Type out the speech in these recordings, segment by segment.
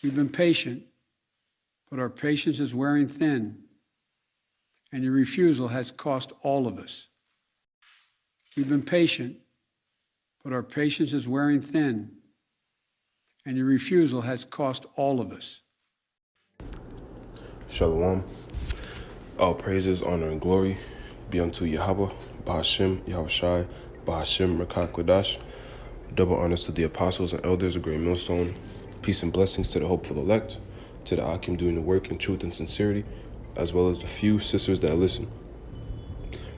We've been patient, but our patience is wearing thin, and your refusal has cost all of us. We've been patient, but our patience is wearing thin, and your refusal has cost all of us. Shalom. All praises, honor, and glory be unto Yahweh, Bahashim, Yahushai, Bahashim, Rakah Kodash. Double honors to the apostles and elders of Great Millstone. Peace and blessings to the hopeful elect, to the Akim doing the work in truth and sincerity, as well as the few sisters that listen.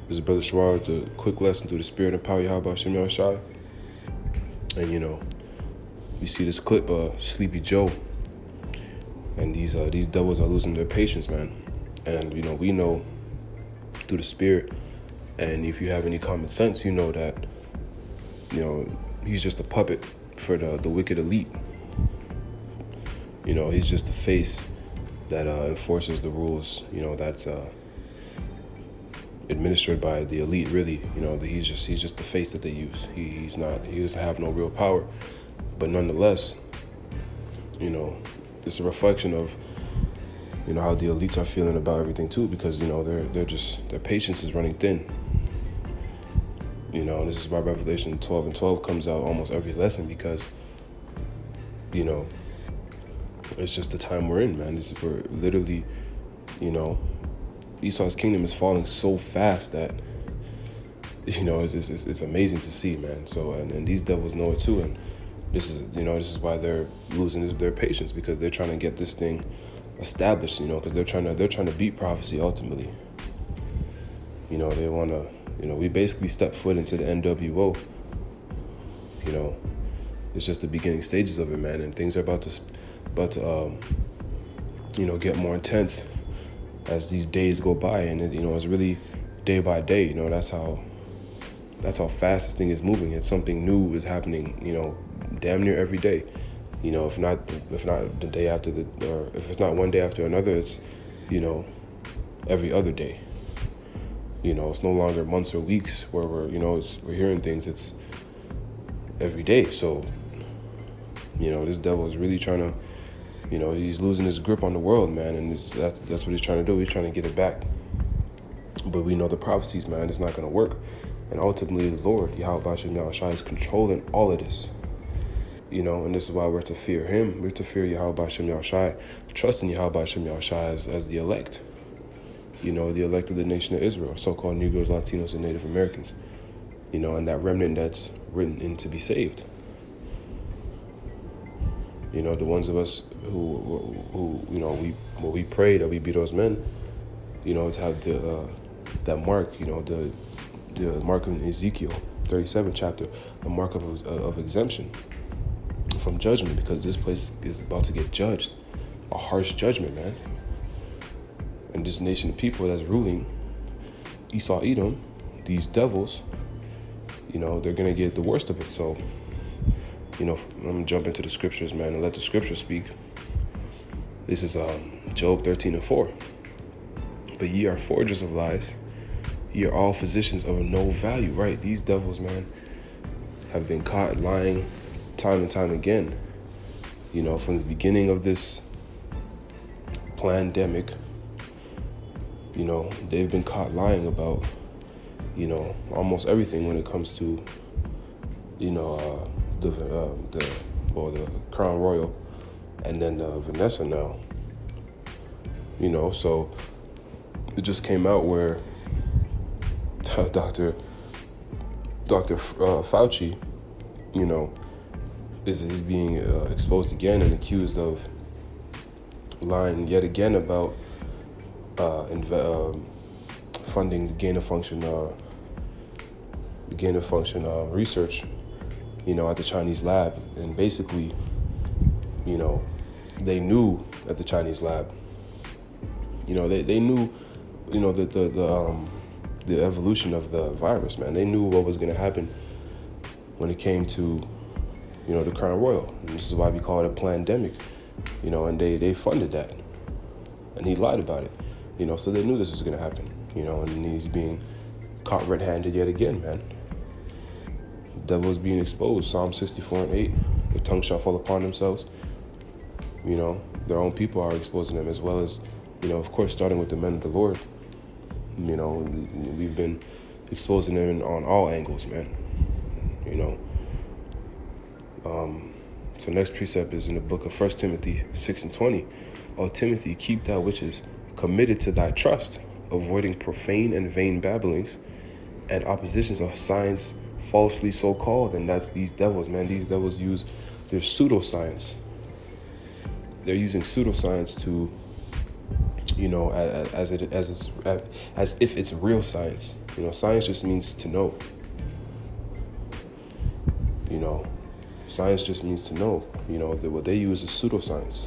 This is Brother Shawar with the quick lesson through the spirit and power of Yahweh Bahashim Yahushai. And you see this clip of Sleepy Joe, and these devils are losing their patience, man. And we know through the spirit, and if you have any common sense, you know that he's just a puppet for the wicked elite. He's just the face that enforces the rules, that's administered by the elite, really. He's just the face that they use. He doesn't have no real power. But nonetheless, it's a reflection of how the elites are feeling about everything too, because their patience is running thin. And this is why Revelation 12:12 comes out almost every lesson, because it's just the time we're in, man. We're literally, Esau's kingdom is falling so fast that it's amazing to see, man. So and these devils know it too, and this is why they're losing their patience, because they're trying to get this thing established, because they're trying to beat prophecy ultimately. They want to, we basically step foot into the NWO. It's just the beginning stages of it, man, and things are about to get more intense as these days go by, and it's really day by day. That's how fast this thing is moving. It's something new is happening, damn near every day. If not the day after or if it's not one day after another, it's every other day. It's no longer months or weeks where we're hearing things. It's every day. So this devil is really trying to, he's losing his grip on the world, man, and that's what he's trying to do. He's trying to get it back. But we know the prophecies, man, it's not going to work. And ultimately, the Lord, Yahweh Bahashim Yahushai, is controlling all of this. And this is why we're to fear him. We're to fear Yahweh Bahashim Yahushai, trust in Yahweh Bahashim Yahushai as the elect. The elect of the nation of Israel, so-called Negros, Latinos, and Native Americans. And that remnant that's written in to be saved. The ones of us who we pray that we be those men, to have that mark, the mark in Ezekiel 37 chapter, the mark of exemption from judgment, because this place is about to get judged, a harsh judgment, man. And this nation of people that's ruling Esau, Edom, these devils, they're gonna get the worst of it. So, I'm gonna jump into the scriptures, man, and let the scriptures speak. This is Job 13:4. But ye are forgers of lies, ye are all physicians of no value, right? These devils, man, have been caught lying time and time again. From the beginning of this pandemic, they've been caught lying about, almost everything when it comes to, the Crown Royal, and then Vanessa now. So it just came out where Dr. Fauci, is being exposed again and accused of lying yet again about funding the gain of function research, at the Chinese lab. And basically, they knew at the Chinese lab, they knew, the evolution of the virus, man. They knew what was going to happen when it came to, the Crown Royal. And this is why we call it a plandemic, and they funded that. And he lied about it, so they knew this was going to happen, and he's being caught red-handed yet again, man. The devil is being exposed. Psalm 64:8, their tongue shall fall upon themselves. You know, their own people are exposing them, as well as, you know, of course, starting with the men of the Lord. You know, we've been exposing them on all angles, man. You know. So next precept is in the book of 1 Timothy 6:20. O Timothy, keep that which is committed to thy trust, avoiding profane and vain babblings and oppositions of science falsely so called. And that's these devils, man. These devils use their pseudoscience. They're using pseudoscience to, you know, as if it's real science. You know, science just means to know. You know, science just means to know. You know, what they use is pseudoscience.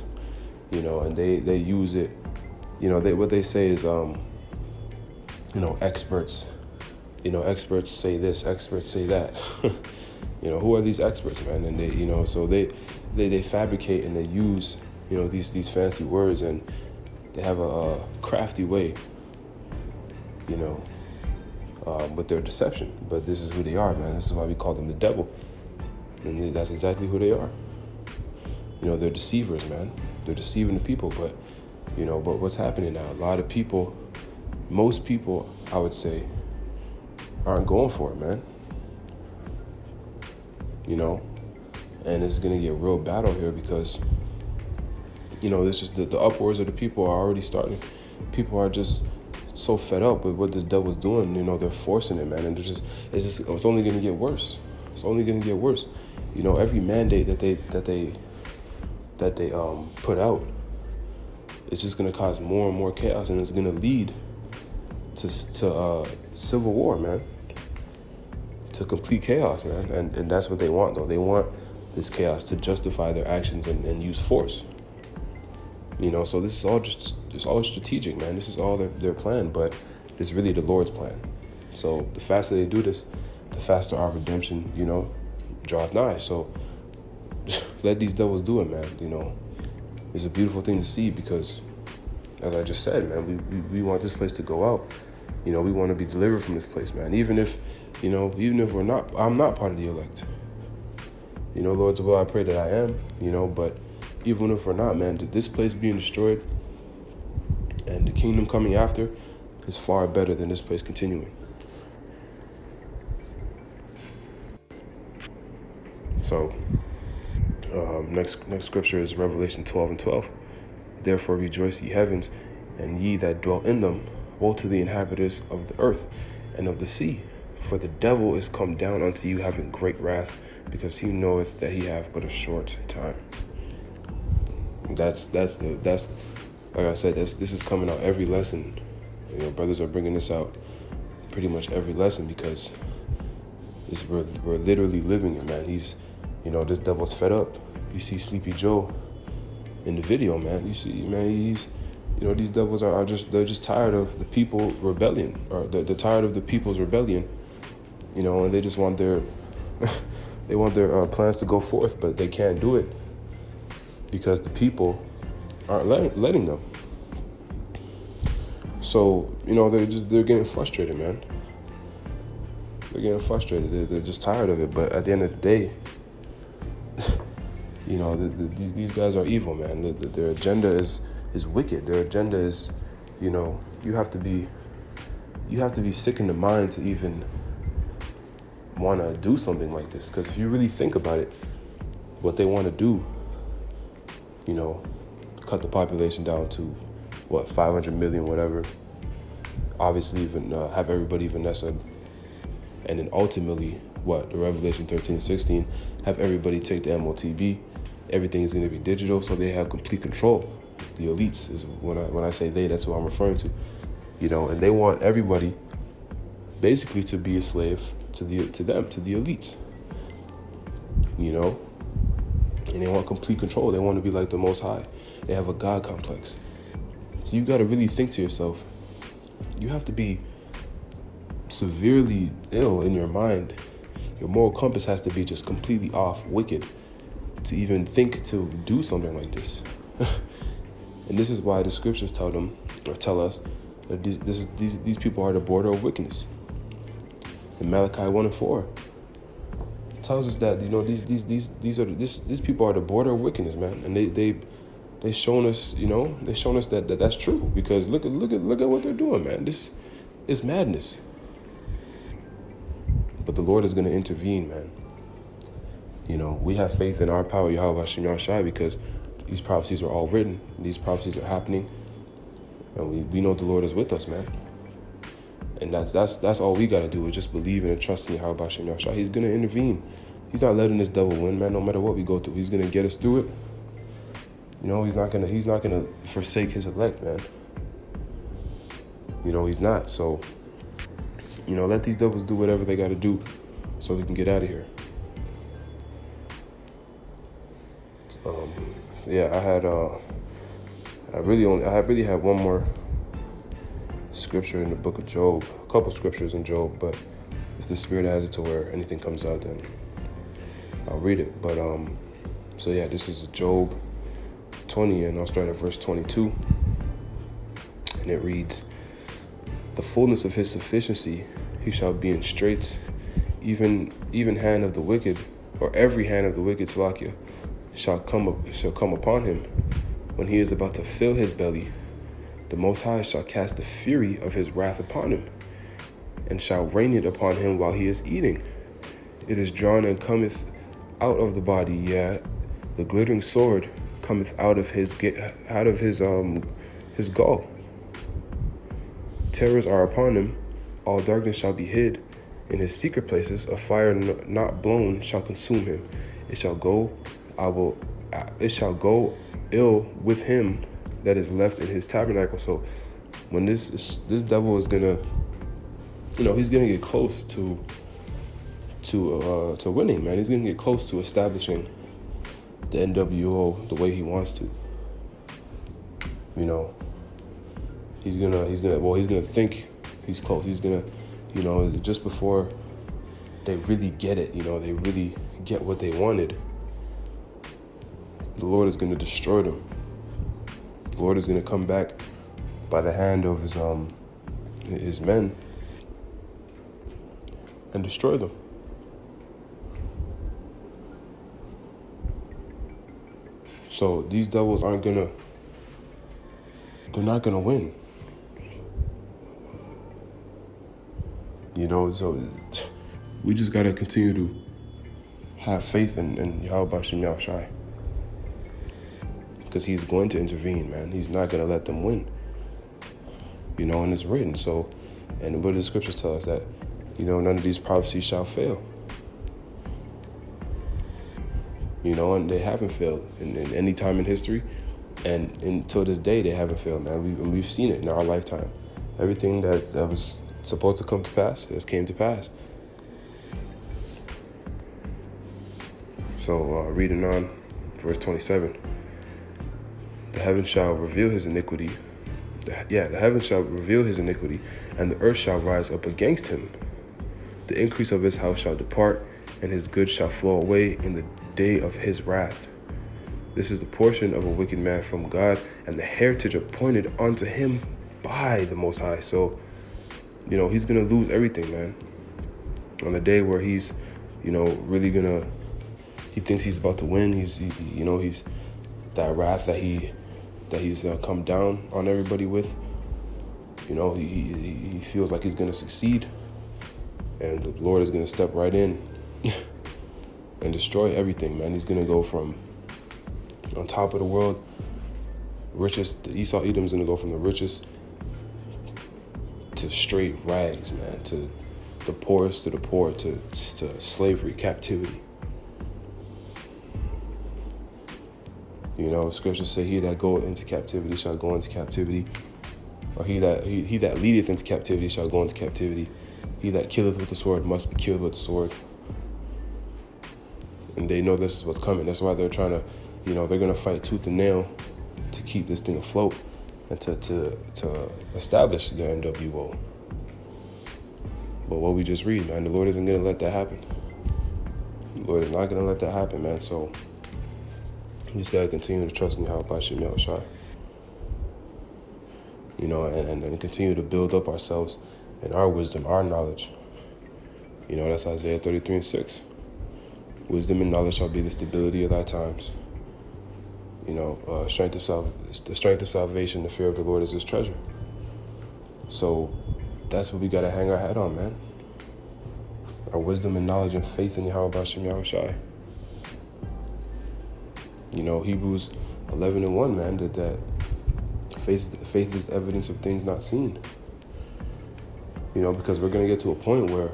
You know, and they use it. You know, what they say is, you know, experts. You know, experts say this, experts say that. You know, who are these experts, man? And they, you know, so they fabricate and they use, you know, these fancy words, and they have a crafty way, you know, with their deception. But this is who they are, man. This is why we call them the devil. And that's exactly who they are. You know, they're deceivers, man. They're deceiving the people. But, you know, but what's happening now? A lot of people, most people, I would say, aren't going for it, man. You know, and it's gonna get a real battle here because, you know, this is the upwards of the people are already starting. People are just so fed up with what this devil's doing. You know, they're forcing it, man, and it's only gonna get worse. It's only gonna get worse. You know, every mandate that they put out, it's just gonna cause more and more chaos, and it's gonna lead to civil war, man. To complete chaos, man. And that's what they want, though. They want this chaos to justify their actions and use force. You know, so this is all it's all strategic, man. This is all their plan, but it's really the Lord's plan. So the faster they do this, the faster our redemption, you know, draweth nigh. So let these devils do it, man. You know, it's a beautiful thing to see because, as I just said, man, we want this place to go out. You know, we want to be delivered from this place, man. Even if I'm not part of the elect. You know, Lord's will, I pray that I am, you know, but even if we're not, man, this place being destroyed and the kingdom coming after is far better than this place continuing. So, next scripture is Revelation 12:12. Therefore rejoice, ye heavens, and ye that dwell in them. Woe to the inhabitants of the earth and of the sea, for the devil is come down unto you having great wrath, because he knoweth that he hath but a short time. That's like I said, this is coming out every lesson. You know, brothers are bringing this out pretty much every lesson because we're literally living it, man. You know, this devil's fed up. You see Sleepy Joe in the video, man. You see, man, you know, these devils they're just tired of the people rebellion, or they're tired of the people's rebellion, you know, and they just want their plans to go forth, but they can't do it because the people aren't letting them. So, you know, they're getting frustrated, man. They're getting frustrated. They're just tired of it. But at the end of the day, you know, these guys are evil, man. Their agenda is wicked. Their agenda is, you know, you have to be sick in the mind to even want to do something like this. Because if you really think about it, what they want to do, you know, cut the population down to, 500 million, whatever. Obviously, even have everybody Vanessa, and then ultimately, the Revelation 13 and 16, have everybody take the MOTB. Everything is going to be digital, so they have complete control. The elites is when I say they, that's what I'm referring to. You know, and they want everybody basically to be a slave to the elites. You know, and they want complete control. They want to be like the Most High. They have a God complex. So you got to really think to yourself, you have to be severely ill in your mind. Your moral compass has to be just completely off, wicked, to even think to do something like this. And this is why the scriptures tell us that these people are the border of wickedness. In Malachi 1:4 tells us that, you know, these people are the border of wickedness, man, and they shown us, they shown us that that's true. Because look at what they're doing, man. This is madness. But the Lord is going to intervene, man. We have faith in our power, Yahweh Hashem Yahushai, because these prophecies are all written. These prophecies are happening. And we know the Lord is with us, man. And that's all we got to do, is just believe in and trust in Yahweh Hashem Yahushai. He's going to intervene. He's not letting this devil win, man, no matter what we go through. He's going to get us through it. He's not gonna forsake his elect, man. He's not. So, let these devils do whatever they got to do so we can get out of here. I really had one more scripture in the book of Job, a couple scriptures in Job, but if the Spirit has it to where anything comes out, then I'll read it. But this is Job 20, and I'll start at verse 22, and it reads, "The fullness of his sufficiency he shall be in straits, even hand of the wicked, or every hand of the wicked, Salakia, shall come upon him. When he is about to fill his belly, the Most High shall cast the fury of his wrath upon him, and shall rain it upon him while he is eating. It is drawn and cometh out of the body, the glittering sword cometh out of his gall. Terrors are upon him, all darkness shall be hid. In his secret places, a fire not blown shall consume him. It shall go ill with him that is left in his tabernacle." So when this devil is gonna, he's gonna get close to winning, man. He's gonna get close to establishing the NWO the way he wants to. He's gonna think he's close. He's gonna, just before they really get it, they really get what they wanted, the Lord is gonna destroy them. The Lord is gonna come back by the hand of his men and destroy them. So these devils they're not gonna win. So we just gotta continue to have faith in Yahweh Hashem Yahushai, because he's going to intervene, man. He's not gonna let them win. And it's written. So, and what the scriptures tell us that, none of these prophecies shall fail. And they haven't failed in any time in history, and until this day they haven't failed, man. We've seen it in our lifetime. Everything that was supposed to come to pass has came to pass. So reading on, verse 27, the heavens shall reveal his iniquity. The heavens shall reveal his iniquity, and the earth shall rise up against him. The increase of his house shall depart, and his goods shall flow away in the day of his wrath. This is the portion of a wicked man from God, and the heritage appointed unto him by the Most High. So, he's going to lose everything, man. On the day where he's, really going to, he thinks he's about to win. He's that wrath that he's come down on everybody with. He feels like he's going to succeed. And the Lord is going to step right in and destroy everything, man. He's going to go from on top of the world, richest, the Esau Edom's going to go from the richest to straight rags, man, to the poorest to the poor, to slavery, captivity. Scriptures say, he that goeth into captivity shall go into captivity, or he that leadeth into captivity shall go into captivity. He that killeth with the sword must be killed with the sword. And they know this is what's coming. That's why they're trying to, they're going to fight tooth and nail to keep this thing afloat and to establish the NWO. But what we just read, man, the Lord isn't going to let that happen. The Lord is not going to let that happen, man. So we just got to continue to trust in Yahweh Hashem Yahushai. And continue to build up ourselves in our wisdom, our knowledge. That's Isaiah 33:6. Wisdom and knowledge shall be the stability of thy times. The strength of salvation, the fear of the Lord is his treasure. So that's what we got to hang our hat on, man. Our wisdom and knowledge and faith in Yahweh B'Shem Yahushai. Hebrews 11:1, man, that faith is evidence of things not seen. Because we're going to get to a point where,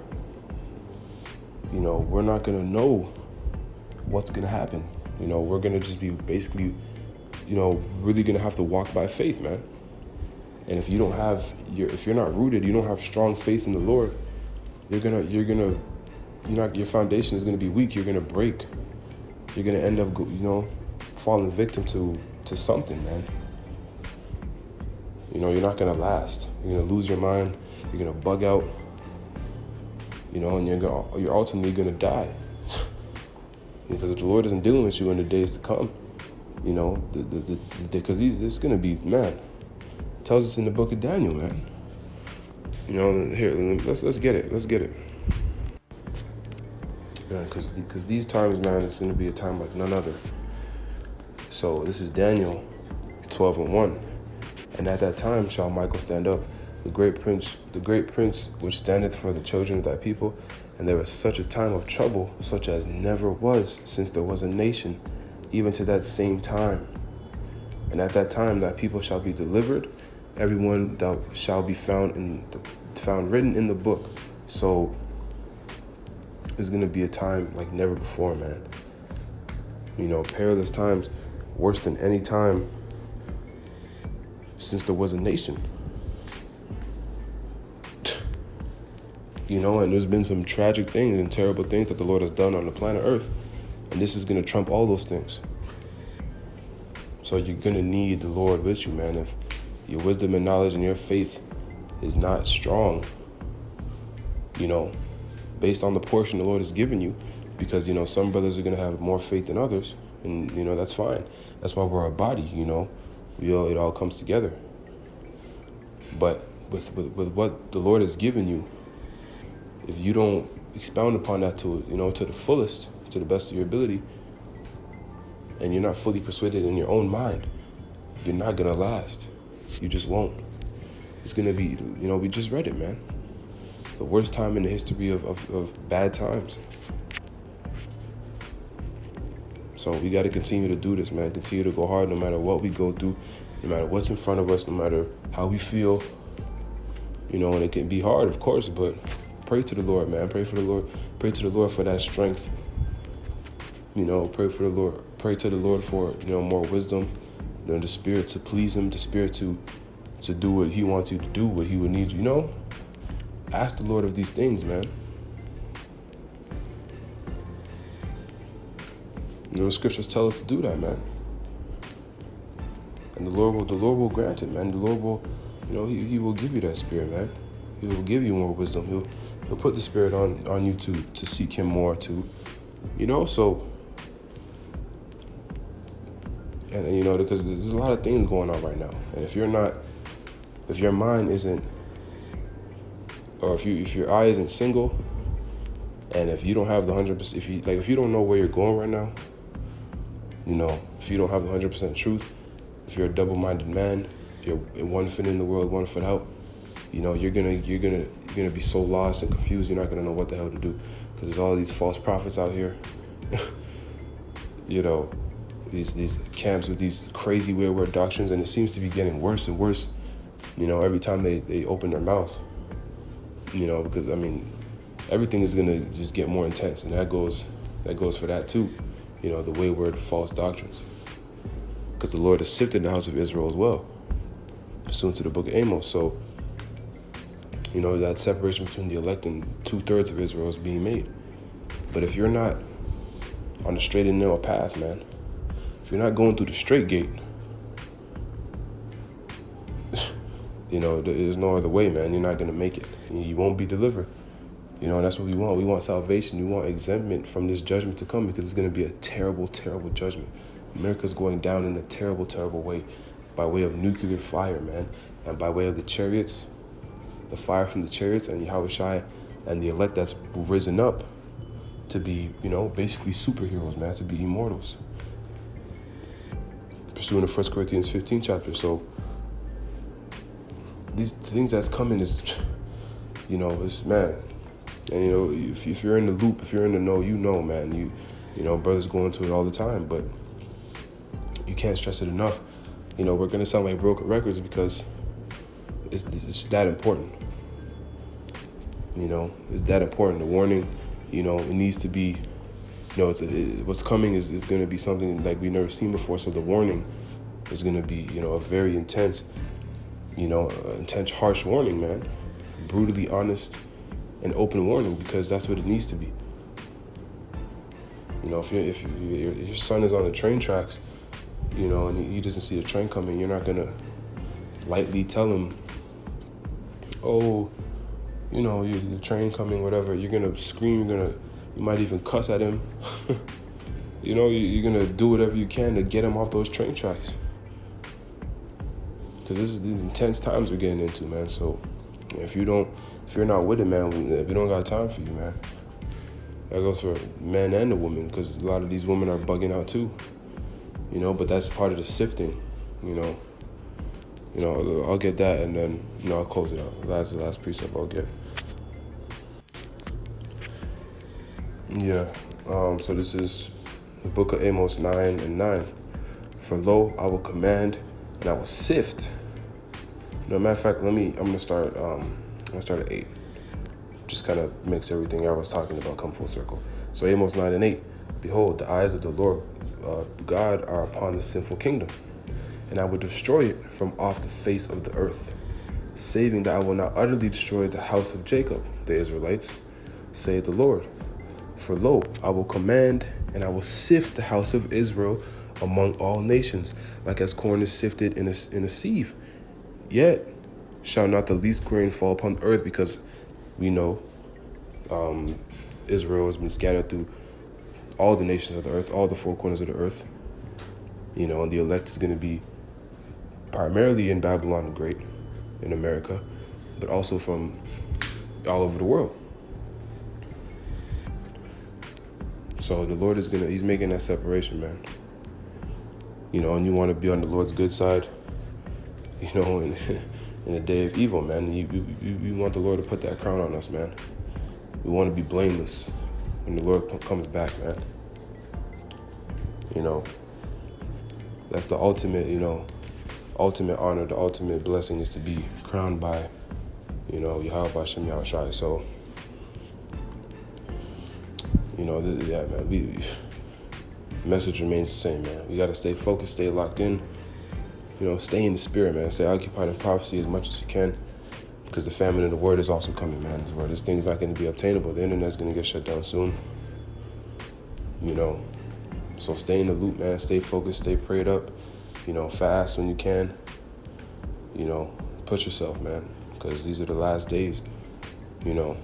we're not going to know what's going to happen. We're going to just be basically, really going to have to walk by faith, man. And if you're not rooted, you don't have strong faith in the Lord, your foundation is going to be weak. You're going to break. You're going to end up, falling victim to something, man. You're not going to last. You're going to lose your mind. You're going to bug out, and you're ultimately going to die. Because if the Lord isn't dealing with you in the days to come, because it's going to be, man, it tells us in the book of Daniel, man. Here, let's get it. Let's get it. Yeah, because these times, man, it's going to be a time like none other. So this is Daniel 12:1. And at that time shall Michael stand up, the great prince which standeth for the children of thy people. And there was such a time of trouble, such as never was since there was a nation, even to that same time. And at that time thy people shall be delivered, everyone thou shall be found written in the book. So there's gonna be a time like never before, man. Perilous times, worse than any time since there was a nation. And there's been some tragic things and terrible things that the Lord has done on the planet Earth. And this is going to trump all those things. So you're going to need the Lord with you, man. If your wisdom and knowledge and your faith is not strong, based on the portion the Lord has given you, because, some brothers are going to have more faith than others. And, that's fine. That's why we're a body, it all comes together. But with what the Lord has given you, if you don't expound upon that to the fullest, to the best of your ability, and you're not fully persuaded in your own mind, you're not going to last. You just won't. It's going to be, we just read it, man. The worst time in the history of bad times. So we got to continue to do this, man. Continue to go hard no matter what we go through, no matter what's in front of us, no matter how we feel. And it can be hard, of course, but pray to the Lord, man. Pray for the Lord. Pray to the Lord for that strength. Pray for the Lord. Pray to the Lord for, more wisdom, the spirit to please him, the spirit to do what he wants you to do, what he would need you. Ask the Lord of these things, man. The scriptures tell us to do that, man. And the Lord will grant it, man. The Lord will, he will give you that spirit, man. He will give you more wisdom. He'll put the spirit on you to seek him more, so. And because there's a lot of things going on right now. And if your mind isn't, or if your eye isn't single, and if you don't have the 100%, if you don't know where you're going right now, if you don't have the 100% truth, if you're a double-minded man, if you're one foot in the world, one foot out, you're gonna be so lost and confused. You're not gonna know what the hell to do, because there's all these false prophets out here. These camps with these crazy weird doctrines, and it seems to be getting worse and worse. Every time they open their mouth. Because everything is gonna just get more intense, and that goes for that too. The wayward false doctrines. Because the Lord has sifted the house of Israel as well, pursuant to the book of Amos. So, that separation between the elect and 2/3 of Israel is being made. But if you're not on the straight and narrow path, man, if you're not going through the straight gate, there's no other way, man. You're not going to make it. You won't be delivered. And that's what we want. We want salvation. We want exemption from this judgment to come, because it's going to be a terrible, terrible judgment. America's going down in a terrible, terrible way, by way of nuclear fire, man, and by way of the chariots, the fire from the chariots, and Yahushua and the elect that's risen up to be, basically superheroes, man, to be immortals. pursuing the 1 Corinthians 15 chapter. So these things that's coming is, it's, man. And, if you're in the loop, if you're in the know, man, you know, brothers go into it all the time, but you can't stress it enough. We're going to sound like broken records because it's that important. It's that important. The warning, it needs to be, what's coming is going to be something like we've never seen before. So the warning is going to be, a very intense, intense, harsh warning, man. Brutally honest and open warning, because that's what it needs to be. If your son is on the train tracks, and he doesn't see the train coming, you're not going to lightly tell him, oh, the train coming, whatever. You're going to scream, you might even cuss at him. You're going to do whatever you can to get him off those train tracks. Because this is these intense times we're getting into, man. So if you're not with it, man, we don't got time for you, man. That goes for men and the women, because a lot of these women are bugging out too. But that's part of the sifting, I'll get that, and then, I'll close it out. That's the last precept I'll get. Yeah, so this is the book of Amos 9:9. For lo, I will command, and I will sift. Matter of fact, I'm gonna start at 8. Just kind of makes everything I was talking about come full circle. So Amos 9:8. Behold, the eyes of the Lord God are upon the sinful kingdom, and I will destroy it from off the face of the earth, saving that I will not utterly destroy the house of Jacob, the Israelites, saith the Lord. For lo, I will command, and I will sift the house of Israel among all nations, like as corn is sifted in a sieve. Yet shall not the least grain fall upon earth, because we know Israel has been scattered through all the nations of the earth, all the four corners of the earth. And the elect is going to be primarily in Babylon the Great, in America, but also from all over the world. So the Lord he's making that separation, man. And you want to be on the Lord's good side, in the day of evil, man. You want the Lord to put that crown on us, man. We want to be blameless when the Lord comes back, man. That's the ultimate, ultimate honor, the ultimate blessing is to be crowned by, Yahweh Hashem Yahushai. So, yeah, man, message remains the same, man. We got to stay focused, stay locked in, stay in the spirit, man. Stay occupied in prophecy as much as you can, because the famine of the word is also coming, man. Where this thing's not going to be obtainable. The internet's going to get shut down soon, So stay in the loop, man. Stay focused, stay prayed up, fast when you can, push yourself, man, because these are the last days, and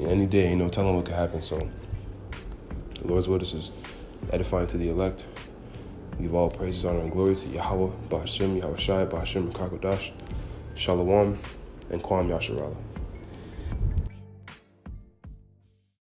any day, telling what could happen. So the Lord's word is edifying to the elect. Give all praises, honor, and glory to Yahweh, Ba'ashem, Yahushai, Ba'ashem, and Kakodash, Shalom, and Kwam Yasharala.